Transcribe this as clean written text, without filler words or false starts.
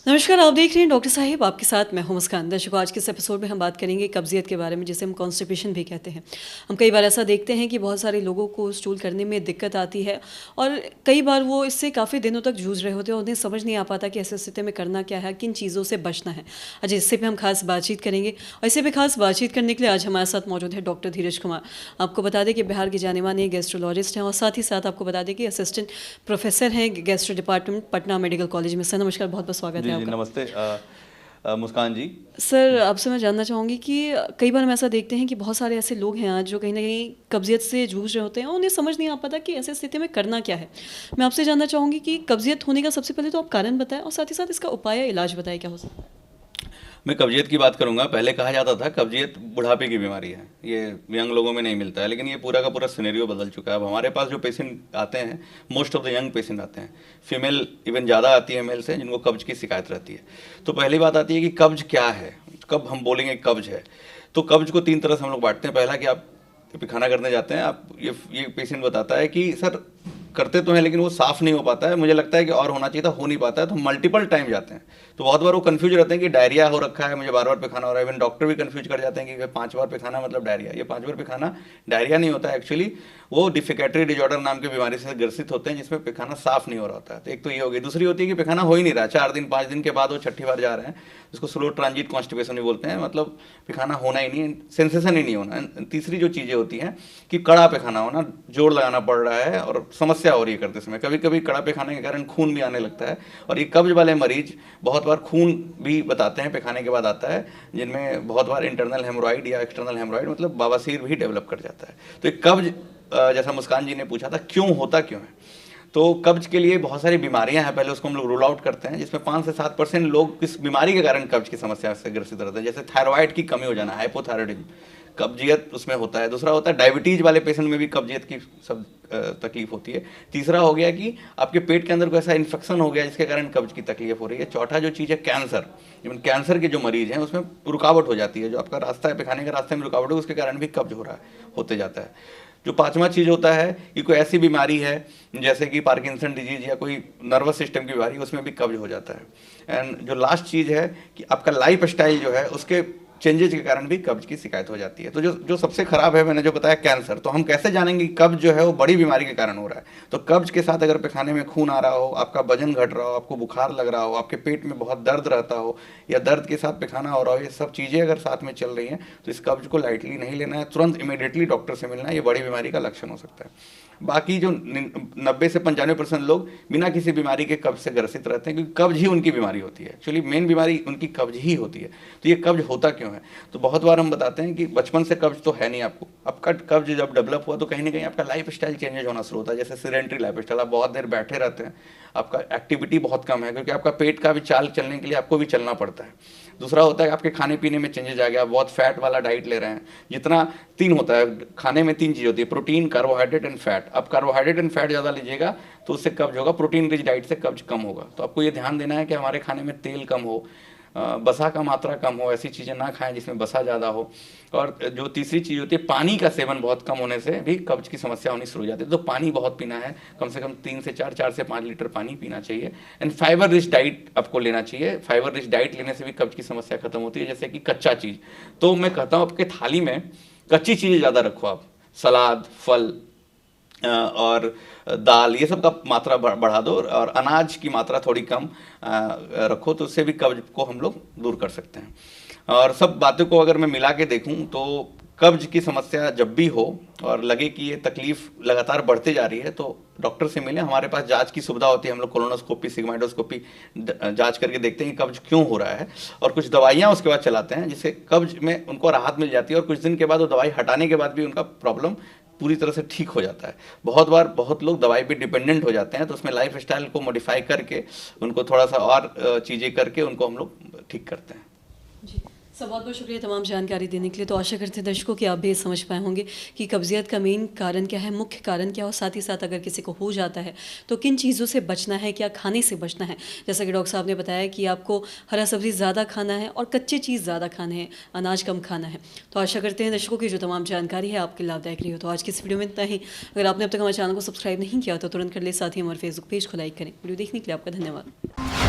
नमस्कार, आप देख रहे हैं डॉक्टर साहिब आपके साथ मैं हूं मुस्कान। दर्शकों, आज के इस एपिसोड में हम बात करेंगे कब्जियत के बारे में, जिसे हम कॉन्स्टिपेशन भी कहते हैं। हम कई बार ऐसा देखते हैं कि बहुत सारे लोगों को स्टूल करने में दिक्कत आती है और कई बार वो इससे काफ़ी दिनों तक जूझ रहे होते हैं और उन्हें समझ नहीं आ पाता कि ऐसी स्थिति में करना क्या है, किन चीज़ों से बचना है। आज इससे पे हम खास बातचीत करेंगे और इससे पे खास बातचीत करने के लिए आज हमारे साथ मौजूद है डॉक्टर धीरज कुमार। आपको बता दें कि बिहार के जाने माने गैस्ट्रोलॉजिस्ट हैं और साथ ही साथ आपको बता दें कि असिस्टेंट प्रोफेसर हैं gastro department Patna medical college में। सर नमस्कार, बहुत बहुत स्वागत है जी आपका। नमस्ते मुस्कान जी। सर आपसे मैं जानना चाहूँगी कि कई बार हम ऐसा देखते हैं कि बहुत सारे ऐसे लोग हैं आज जो कहीं ना कहीं कब्जियत से जूझ रहे होते हैं और उन्हें समझ नहीं आ पाता कि ऐसे स्थिति में करना क्या है। मैं आपसे जानना चाहूँगी कि कब्जियत होने का सबसे पहले तो आप कारण बताएं और साथ ही साथ इसका उपाय या इलाज बताएं, क्या हो सकता है। मैं कब्जियत की बात करूंगा। पहले कहा जाता था कब्जियत बुढ़ापे की बीमारी है, ये यंग लोगों में नहीं मिलता है, लेकिन ये पूरा का पूरा सिनेरियो बदल चुका है। अब हमारे पास जो पेशेंट आते हैं, most of the young patient आते हैं, फीमेल इवन ज़्यादा आती है मेल से, जिनको कब्ज की शिकायत रहती है। तो पहली बात आती है कि कब्ज क्या है, कब हम बोलेंगे कब्ज है। तो कब्ज को तीन तरह से हम लोग बांटते हैं। पहला कि आप पैखाना करने जाते हैं, आप ये पेशेंट बताता है कि सर करते तो हैं लेकिन वो साफ़ नहीं हो पाता है, मुझे लगता है कि और होना चाहिए था, हो नहीं पाता है, तो मल्टीपल टाइम जाते हैं। तो बहुत बार वो कंफ्यूज रहते हैं कि डायरिया हो रखा है, मुझे बार बार पैखाना हो रहा है। इवन डॉक्टर भी कंफ्यूज कर जाते हैं कि 5 बार पैखाना मतलब डायरिया। ये 5 बार पैखाना डायरिया नहीं होता है, एक्चुअली वो डिफिकेटरी डिजॉर्डर नाम की बीमारी से ग्रसित होते हैं, जिसमें पैखाना साफ नहीं हो रहा होता है। तो एक तो ये हो गई। दूसरी होती है कि पैखाना हो ही नहीं रहा, 4 दिन 5 दिन के बाद वो छठी बार जा रहे हैं, उसको स्लो ट्रांजिट कॉन्स्टिपेशन भी बोलते हैं, मतलब पैखाना होना ही नहीं, सेंसेशन ही नहीं होना। तीसरी जो चीज़ें होती हैं कि कड़ा पैखाना होना, जोर लगाना पड़ रहा है और समस्या हो रही है करते समय। कभी कभी कड़ा पैखाने के कारण खून भी आने लगता है, और ये कब्ज वाले मरीज बहुत बार खून भी बताते हैं पैखाने के बाद आता है, जिनमें बहुत बार इंटरनल हेमोरॉइड या एक्सटर्नल हेमोरॉइड मतलब बवासीर भी डेवलप कर जाता है। तो ये कब्ज, जैसा मुस्कान जी ने पूछा था क्यों होता क्यों है, तो कब्ज के लिए बहुत सारी बीमारियां हैं, पहले उसको हम लोग रूल आउट करते हैं, जिसमें 5 से 7% लोग इस बीमारी के कारण कब्ज की समस्या से ग्रसित रहते हैं। जैसे थायराइड की कमी हो जाना, हाइपोथायराइडिज्म, कब्जियत उसमें होता है। दूसरा होता है डायबिटीज वाले पेशेंट में भी कब्जियत की सब तकलीफ होती है। तीसरा हो गया कि आपके पेट के अंदर कोई ऐसा इन्फेक्शन हो गया जिसके कारण कब्ज की तकलीफ हो रही है। चौथा जो चीज़ है कैंसर, इवन कैंसर के जो मरीज हैं उसमें रुकावट हो जाती है, जो आपका रास्ता है पैखाने के रास्ते में रुकावट है, उसके कारण भी कब्ज हो रहा है, होते जाता है। जो पांचवा चीज़ होता है कि कोई ऐसी बीमारी है जैसे कि पार्किंसन डिजीज या कोई नर्वस सिस्टम की बीमारी, उसमें भी कब्ज हो जाता है। एंड जो लास्ट चीज़ है कि आपका लाइफ स्टाइल जो है उसके चेंजेज के कारण भी कब्ज की शिकायत हो जाती है। तो जो सबसे खराब है, मैंने जो बताया कैंसर, तो हम कैसे जानेंगे कि कब्ज जो है वो बड़ी बीमारी के कारण हो रहा है। तो कब्ज के साथ अगर पैखाने में खून आ रहा हो, आपका वजन घट रहा हो, आपको बुखार लग रहा हो, आपके पेट में बहुत दर्द रहता हो, या दर्द के साथ पैखाना हो रहा हो, ये सब चीज़ें अगर साथ में चल रही हैं तो इस कब्ज को लाइटली नहीं लेना है, तुरंत इमीडिएटली डॉक्टर से मिलना है, ये बड़ी बीमारी का लक्षण हो सकता है। बाकी जो 90 से 95% लोग बिना किसी बीमारी के कब्ज से ग्रसित रहते हैं, क्योंकि कब्ज ही उनकी बीमारी होती है। एक्चुअली मेन बीमारी उनकी कब्ज ही होती है। तो ये कब्ज होता क्यों है, तो बहुत बार हम बताते हैं कि बचपन से कब्ज तो है नहीं आपको, आपका कब्ज जब डेवलप हुआ तो कहीं ना कहीं आपका लाइफ स्टाइल चेंजेज होना शुरू होता है। जैसे सीडेंटरी लाइफ स्टाइल, आप बहुत देर बैठे रहते हैं, आपका एक्टिविटी बहुत कम है, क्योंकि आपका पेट का भी चाल चलने के लिए आपको भी चलना पड़ता है। दूसरा होता है आपके खाने पीने में चेंजेज आ गया, बहुत फैट वाला डाइट ले रहे हैं। जितना 3 होता है खाने में, 3 चीज़ होती है, प्रोटीन, कार्बोहाइड्रेट एंड फैट। अब कार्बोहाइड्रेट एंड फैट ज़्यादा लीजिएगा तो उससे कब्ज होगा, प्रोटीन रिच डाइट से कब्ज कम होगा। तो आपको ये ध्यान देना है कि हमारे खाने में तेल कम हो, बसा का मात्रा कम हो, ऐसी चीज़ें ना खाएं जिसमें बसा ज़्यादा हो। और जो तीसरी चीज़ होती है, पानी का सेवन बहुत कम होने से भी कब्ज की समस्या होनी शुरू हो जाती है। तो पानी बहुत पीना है, कम से कम 3 से 4, 4 से 5 लीटर पानी पीना चाहिए। एंड फाइबर रिच डाइट आपको लेना चाहिए। फाइबर रिच डाइट लेने से भी कब्ज की समस्या खत्म होती है। जैसे कि कच्चा चीज़, तो मैं कहता हूँ आपके थाली में कच्ची चीज़ें ज़्यादा रखो, आप सलाद, फल और दाल, ये सब का मात्रा बढ़ा दो, और अनाज की मात्रा थोड़ी कम रखो, तो उससे भी कब्ज को हम लोग दूर कर सकते हैं। और सब बातों को अगर मैं मिला के देखूं तो कब्ज की समस्या जब भी हो और लगे कि ये तकलीफ लगातार बढ़ते जा रही है, तो डॉक्टर से मिलें। हमारे पास जांच की सुविधा होती है, हम लोग कोलोनोस्कोपी, सिग्माइडोस्कोपी जांच करके देखते हैं कि कब्ज क्यों हो रहा है, और कुछ दवाइयाँ उसके बाद चलाते हैं जिससे कब्ज में उनको राहत मिल जाती है, और कुछ दिन के बाद वो दवाई हटाने के बाद भी उनका प्रॉब्लम पूरी तरह से ठीक हो जाता है। बहुत बार बहुत लोग दवाई पे डिपेंडेंट हो जाते हैं, तो उसमें लाइफ स्टाइल को मॉडिफाई करके, उनको थोड़ा सा और चीज़ें करके उनको हम लोग ठीक करते हैं। जी सर, बहुत बहुत शुक्रिया तमाम जानकारी देने के लिए। तो आशा करते हैं दर्शकों कि आप भी समझ पाए होंगे कि कब्जियत का मेन कारण क्या है, मुख्य कारण क्या है, और साथ ही साथ अगर किसी को हो जाता है तो किन चीज़ों से बचना है, क्या खाने से बचना है। जैसा कि डॉक्टर साहब ने बताया कि आपको हरा सब्जी ज़्यादा खाना है और कच्चे चीज़ ज़्यादा खाने हैं, अनाज कम खाना है। तो आशा करते हैं दर्शकों की जो तमाम जानकारी है आपके लाभदायक रही हो। तो आज की इस वीडियो में इतना ही। अगर आपने अब तक हमारे चैनल को सब्सक्राइब नहीं किया तो तुरंत कर ले, साथ ही हमारे फेसबुक पेज को लाइक करें। वीडियो देखने के लिए आपका धन्यवाद।